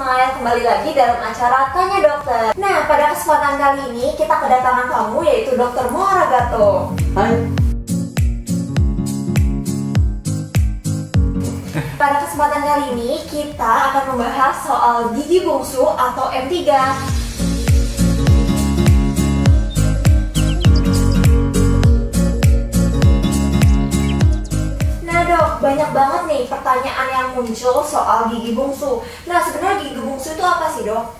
Smile, kembali lagi dalam acara Tanya Dokter. Nah, pada kesempatan kali ini kita kedatangan tamu yaitu Dr. Moaragato. Hai. Pada kesempatan kali ini kita akan membahas soal gigi bungsu atau M3. Banyak banget nih pertanyaan yang muncul soal gigi bungsu. Nah, sebenarnya gigi bungsu itu apa sih, Dok?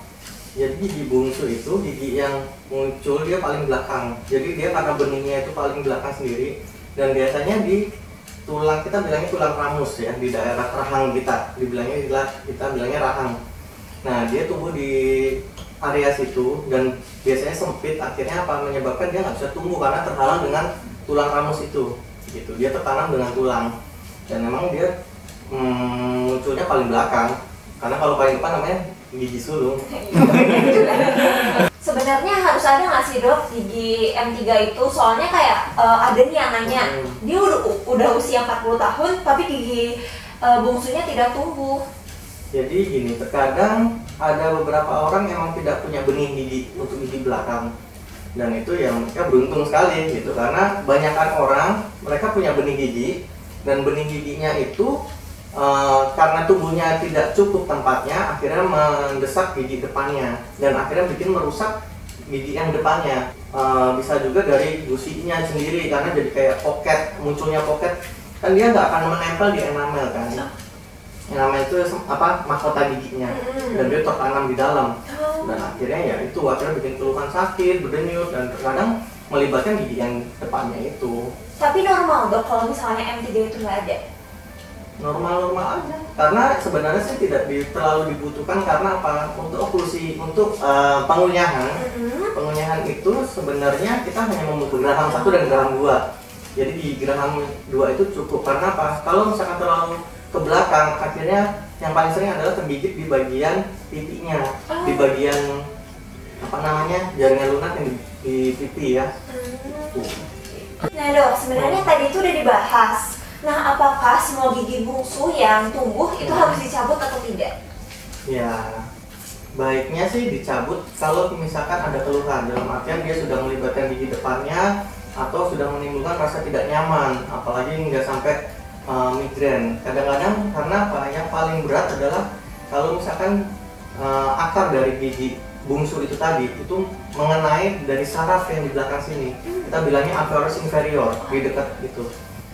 Jadi gigi bungsu itu gigi yang muncul dia paling belakang. Jadi dia karena benihnya itu paling belakang sendiri, dan biasanya di tulang, kita bilangnya tulang ramus ya, di daerah rahang kita. Kita bilangnya rahang. Nah, dia tumbuh di area situ dan biasanya sempit, akhirnya apa menyebabkan dia nggak bisa tumbuh karena terhalang dengan tulang ramus itu. Gitu. Dia tertanam dengan tulang. Dan memang dia munculnya paling belakang, karena kalau paling depan namanya gigi sulung. Sebenarnya harus ada nggak sih, Dok, gigi M3 itu? Soalnya kayak ada nih yang nanya, dia udah usia 40 tahun tapi gigi bungsunya tidak tumbuh. Jadi gini, terkadang ada beberapa orang emang tidak punya benih gigi untuk gigi belakang, dan itu yang mereka beruntung sekali gitu, karena banyakkan orang mereka punya benih gigi, dan benih giginya itu karena tubuhnya tidak cukup tempatnya, akhirnya mendesak gigi depannya dan akhirnya bikin merusak gigi yang depannya. Bisa juga dari gusinya sendiri, karena jadi kayak pocket, munculnya pocket, kan dia nggak akan menempel di enamel kan. Enamel itu apa, mahkota giginya, dan dia tertanam di dalam, dan akhirnya ya itu akhirnya bikin keluhan sakit, berdenyut, dan terkadang melibatkan gigi yang depannya itu. Tapi normal, Dok, kalau misalnya M3 itu nggak ada? Normal-normal aja, karena sebenarnya sih tidak terlalu dibutuhkan. Karena apa? Untuk oklusi, untuk pengunyahan. Pengunyahan itu sebenarnya kita hanya membutuhkan geraham 1 dan geraham 2. Jadi di geraham 2 itu cukup. Karena apa? Kalau misalkan terlalu ke belakang, akhirnya yang paling sering adalah tergigit di bagian pipinya, di bagian apa namanya, jaringan lunak yang di pipi ya. Nah, Dok, sebenarnya tadi itu udah dibahas. Nah, apakah semua gigi bungsu yang tumbuh itu harus dicabut atau tidak? Ya, baiknya sih dicabut kalau misalkan ada keluhan, dalam artian dia sudah melibatkan gigi depannya atau sudah menimbulkan rasa tidak nyaman, apalagi nggak sampai migrain. Kadang-kadang karena apa, yang paling berat adalah kalau misalkan akar dari gigi bungsu itu tadi itu mengenai dari saraf yang di belakang sini, kita bilangnya alveolus inferior, di dekat itu.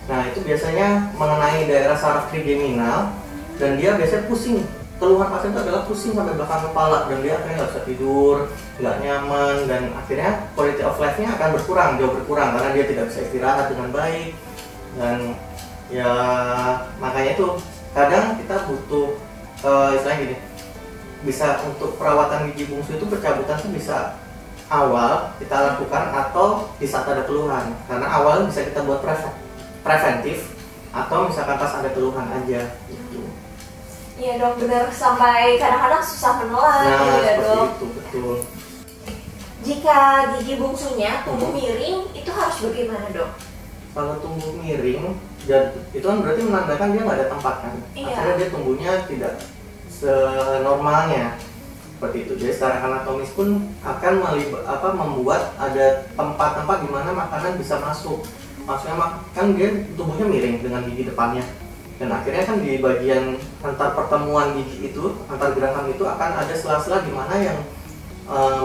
Nah, itu biasanya mengenai daerah saraf trigeminal, dan dia biasanya pusing. Keluhan pasien itu adalah pusing sampai belakang kepala, dan dia akhirnya nggak bisa tidur, nggak nyaman, dan akhirnya quality of life-nya akan berkurang, jauh berkurang, karena dia tidak bisa istirahat dengan baik. Dan ya makanya itu kadang kita butuh istilahnya gini, bisa untuk perawatan gigi bungsu itu pencabutan itu bisa awal kita lakukan atau di saat ada keluhan, karena awal bisa kita buat preventif atau misalkan pas ada keluhan aja gitu. Iya, Dok, benar, sampai kadang-kadang susah menelan gitu ya, Dok. Itu betul. Jika gigi bungsunya tumbuh miring, itu harus bagaimana, Dok? Kalau tumbuh miring, itu kan berarti menandakan dia nggak ada tempat kan. Akhirnya dia tumbuhnya tidak senormalnya seperti itu. Jadi secara anatomis pun akan membuat ada tempat-tempat di mana makanan bisa masuk. Maksudnya kan dia tubuhnya miring dengan gigi depannya, dan akhirnya kan di bagian antar pertemuan gigi itu, antar geraham itu akan ada sela-sela di mana yang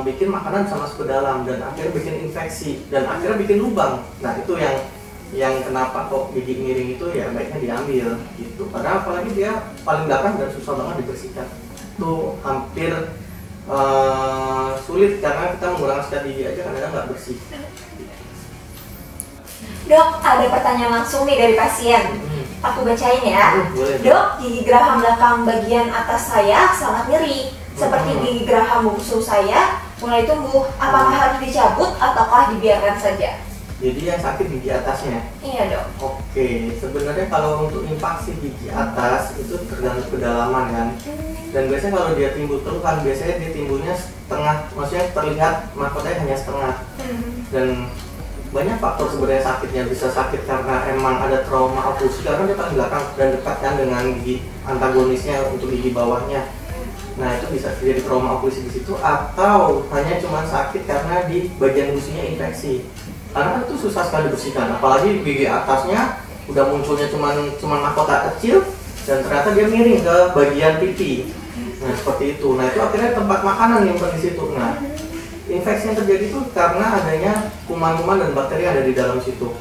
bikin makanan bisa masuk ke dalam, dan akhirnya bikin infeksi, dan akhirnya bikin lubang. Nah, itu yang kenapa kok gigi miring itu ya baiknya diambil gitu, karena apalagi dia paling belakang dan susah banget dibersihkan. Itu hampir sulit karena kita menggunakan sikat gigi aja kadang-kadang nggak bersih. Dok, ada pertanyaan langsung nih dari pasien. Aku bacain ya. Dok, gigi geraham belakang bagian atas saya sangat nyeri, seperti gigi geraham bungsu saya mulai tumbuh. Apakah harus dicabut ataukah dibiarkan saja? Jadi yang sakit gigi atasnya? Iya, Dok. Oke, sebenarnya kalau untuk infeksi gigi atas itu tergantung kedalaman kan. Dan biasanya kalau dia timbul keluhan, biasanya dia timbulnya setengah, maksudnya terlihat mahkotanya hanya setengah. Dan banyak faktor sebenarnya sakitnya, bisa sakit karena emang ada trauma oklusi, karena dia paling belakang dan dekat kan dengan gigi antagonisnya untuk gigi bawahnya. Nah itu bisa terjadi trauma okulusi di situ, atau hanya cuma sakit karena di bagian gusinya infeksi. Karena itu susah sekali dibersihkan, apalagi gigi atasnya udah munculnya cuman mahkota kecil dan ternyata dia miring ke bagian pipi. Nah seperti itu. Nah itu akhirnya tempat makanan yang di situ. Nah infeksi yang terjadi itu karena adanya kuman-kuman dan bakteri yang ada di dalam situ.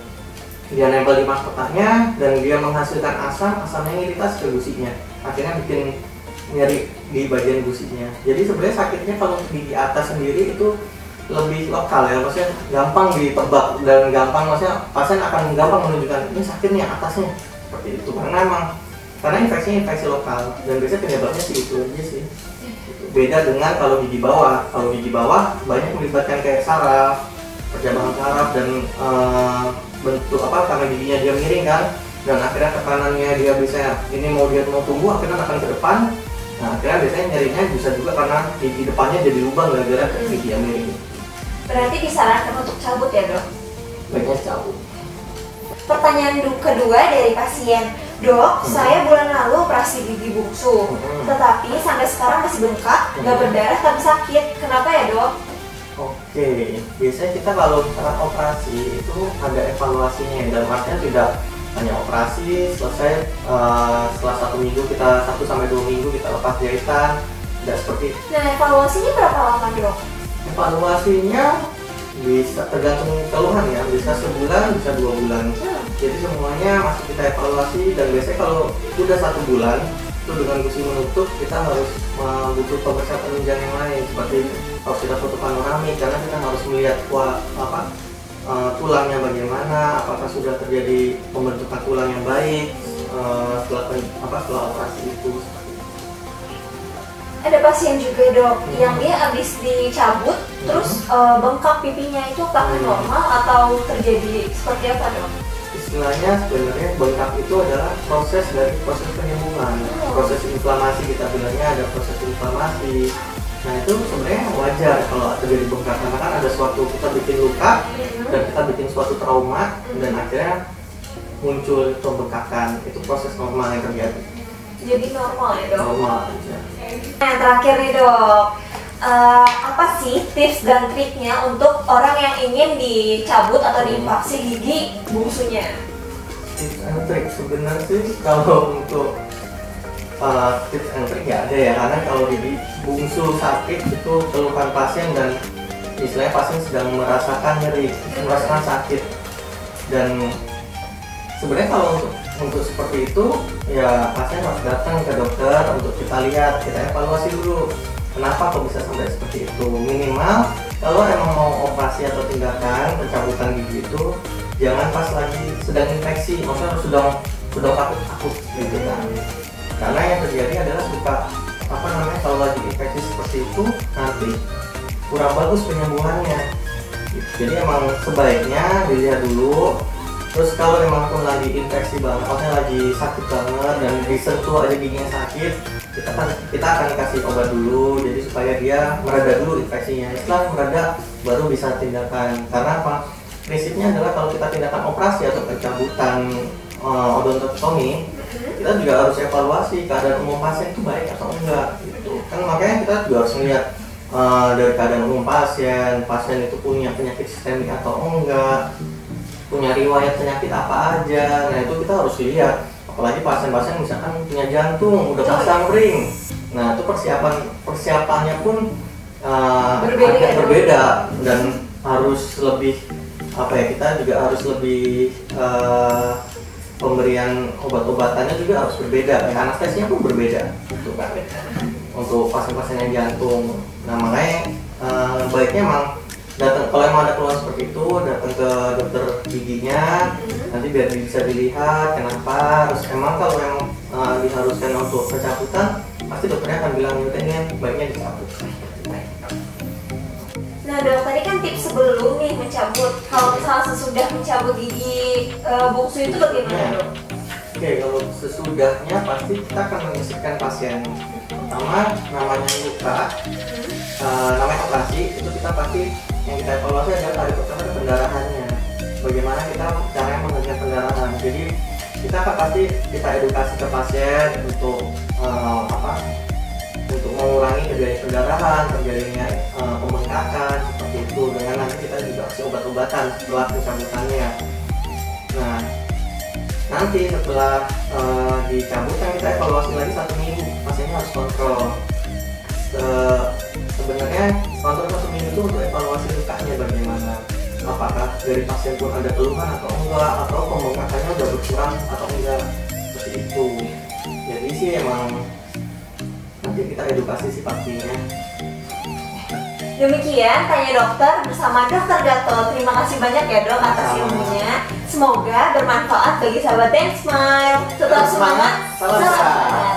Dia nempel di mahkotanya dan dia menghasilkan asamnya iritasi ke gusinya. Akhirnya bikin nyeri di bagian gusinya. Jadi sebenarnya sakitnya kalau di atas sendiri itu lebih lokal ya, maksudnya gampang ditebak dan gampang, maksudnya pasien akan gampang menunjukkan ini sakitnya atasnya seperti itu karena infeksinya infeksi lokal dan biasanya penyebabnya sih itu aja sih. Beda dengan kalau gigi bawah. Kalau gigi bawah banyak melibatkan kayak saraf, percabangan saraf dan bentuk karena giginya dia miring kan, dan akhirnya tekanannya dia bisa ini mau tumbuh akhirnya akan ke depan. Nah akhirnya biasanya nyerinya bisa juga karena gigi depannya jadi lubang gara-gara gigi yang miring. Berarti disarankan untuk cabut ya dok? Baiknya cabut. Pertanyaan kedua dari pasien, dok, saya bulan lalu operasi gigi bungsu, tetapi sampai sekarang masih bengkak, nggak berdarah tapi sakit. Kenapa ya dok? Oke, biasanya kita kalau sekarang operasi itu ada evaluasinya, dalam artian tidak hanya operasi selesai setelah 1 minggu 1 sampai 2 minggu kita lepas jahitan, tidak seperti itu. Nah evaluasinya berapa lama dok? Evaluasinya bisa tergantung keluhan ya, bisa sebulan, bisa 2 bulan. Jadi semuanya masih kita evaluasi, dan biasanya kalau udah 1 bulan itu dengan gusi menutup, kita harus butuh pemeriksaan penunjang yang lain, seperti harus kita foto panoramik karena kita harus melihat tulangnya bagaimana, apakah sudah terjadi pembentukan tulang yang baik setelah operasi itu. Ada pasien juga dok yang dia habis dicabut terus bengkak pipinya, itu apakah normal atau terjadi seperti apa dok? Istilahnya sebenarnya bengkak itu adalah proses penyembuhan, proses inflamasi, kita bilangnya ada proses inflamasi. Nah itu sebenarnya wajar kalau terjadi bengkak, karena kan ada suatu kita bikin luka dan kita bikin suatu trauma dan akhirnya muncul pembengkakan. Itu proses normal yang terjadi. Jadi normal ya dok? Normal aja. Nah terakhir nih dok, apa sih tips dan triknya untuk orang yang ingin dicabut atau diinvaksi gigi bungsunya? Tips and trik sebenarnya sih kalau untuk tips and trik nggak ada ya, karena kalau gigi bungsu sakit itu keluhan pasien dan istilahnya pasien sedang merasakan nyeri, merasakan sakit, dan sebenarnya kalau untuk seperti itu ya pasien harus datang ke dokter untuk kita lihat, kita evaluasi dulu kenapa kok bisa sampai seperti itu. Minimal kalau emang mau operasi atau tindakan pencabutan gigi itu jangan pas lagi sedang infeksi, maksudnya sudah takut gitu kan. Karena yang terjadi adalah kalau lagi infeksi seperti itu nanti kurang bagus penyembuhannya. Jadi emang sebaiknya dilihat dulu. Terus kalau memang pun lagi infeksi banget, maksudnya lagi sakit banget dan disentuh aja giginya sakit, kita akan kasih obat dulu, jadi supaya dia mereda dulu infeksinya. Setelah mereda baru bisa tindakan. Karena apa? Prinsipnya adalah kalau kita tindakan operasi atau pencabutan odontotomi, kita juga harus evaluasi keadaan umum pasien itu baik atau enggak gitu. Kan makanya kita juga harus melihat dari keadaan umum pasien itu punya penyakit sistemik atau enggak, punya riwayat penyakit apa aja. Nah itu kita harus lihat, apalagi pasien-pasien misalkan punya jantung udah pasang ring. Nah itu persiapannya pun agak berbeda dan harus lebih kita juga harus lebih pemberian obat-obatannya juga harus berbeda, anestesinya pun berbeda gitu kan untuk pasien-pasien yang jantung. Nah makanya baiknya emang datang, kalau emang ada keluhan seperti itu datang ke dokter giginya, nanti biar bisa dilihat kenapa. Terus emang kalau yang diharuskan untuk pencabutan, pasti dokternya akan bilang ini baiknya dicabut. Nah dok, tadi kan tips sebelum nih mencabut, kalau misalnya sesudah mencabut gigi bungsu itu bagaimana dok? Oke, kalau sesudahnya pasti kita akan menyaksikan pasien. Pertama namanya luka, namanya operasi, itu kita pasti yang kita evaluasi adalah tadi pertama pendarahannya. Bagaimana kita caranya menghentikan pendarahan. Jadi kita akan pasti kita edukasi ke pasien untuk untuk mengurangi terjadi pendarahan, terjadinya pembengkakan seperti itu. Dengan nanti kita juga kasih obat-obatan setelah pencabutannya. Nah, nanti setelah dicabut kan kita evaluasi lagi 1 minggu, pasiennya harus kontrol. Sebenarnya kontrol 1 minggu itu untuk evaluasi lukanya bagaimana, apakah dari pasien pun ada keluhan atau enggak, atau pembengkakannya udah berkurang atau enggak, seperti itu. Jadi sih emang nanti kita edukasi sih pastinya. Demikian Tanya Dokter bersama Dokter Gatot. Terima kasih banyak ya Dok atas ilmunya. Semoga bermanfaat bagi sahabat Dance Smile. Tetap semangat, salam sehat.